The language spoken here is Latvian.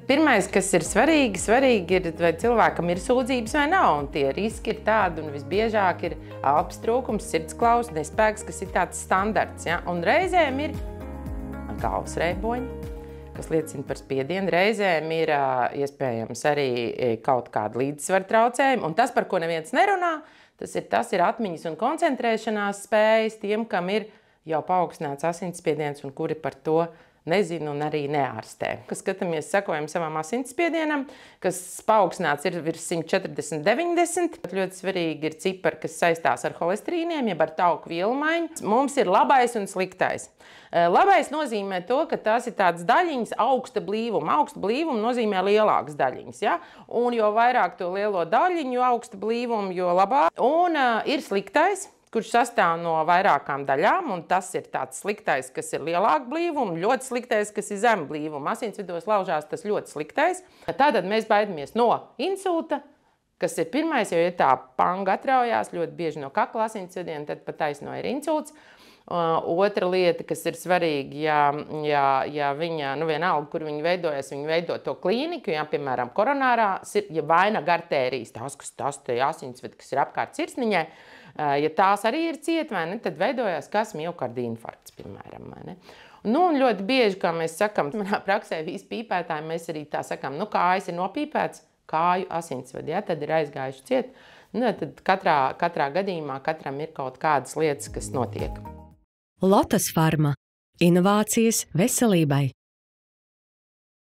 Pirmais, kas ir svarīgi ir, vai cilvēkam ir sūdzības vai nav. Un tie riski ir tādi, un visbiežāk ir elpas trūkums, sirdsklausa nespēks, kas ir tāds standarts. Ja? Un reizēm ir galvas reiboņi, kas liecina par spiedienu. Reizēm ir iespējams arī kaut kāda līdzsvara traucējuma. Un tas, par ko neviens nerunā, tas ir atmiņas un koncentrēšanās spējas tiem, kam ir jau paaugstināts asinsspiediens un kuri par to nezinu un arī neārstē. Kad skatāmies, sekojam savam asinsspiedienam, kas paaugstināts ir virs 140/90. Ļoti svarīgi ir cipari, kas saistās ar holesterīniem, jeb ar tauku vielu maiņu. Mums ir labais un sliktais. Labais nozīmē to, ka tās ir tādas daļiņas augsta blīvuma. Augsta blīvuma nozīmē lielākas daļiņas. Ja? Un jo vairāk to lielo daļiņu augsta blīvuma, jo labāk. Un ir sliktais, kurš sastāv no vairākām daļām, un tas ir tāds sliktais, kas ir lielāka blīvuma, ļoti sliktais, kas ir zema blīvuma. Asinsvidos laužās tas ļoti sliktais. Tātad mēs baidamies no insulta, kas ir pirmais, jo ja tā panga atraujās ļoti bieži no kakla asinsvadiena, tad pat taisno ir insults. Otra lieta, kas ir svarīga, ja viņa, vienalga, kur viņa veidojas, viņa veido to klīniku, ja, piemēram, koronārā, ja vainaga artērijas, tās asinsvadi, kas ir apkārt sirsniņai, ja tās arī ir ciet, vai ne, tad veidojās kas miokarda infarkts, piemēram, vai ne. Un ļoti bieži, kā mēs sakam, manā praksē visi pīpētāji, mēs arī tā sakam, kājas ir nopīpēts, kāju asinsvadi, ja, tad ir aizgājuši ciet. Tad katrā gadījumā katram ir kaut kādas lietas, kas notiek. Lotus Pharma – inovācijas veselībai.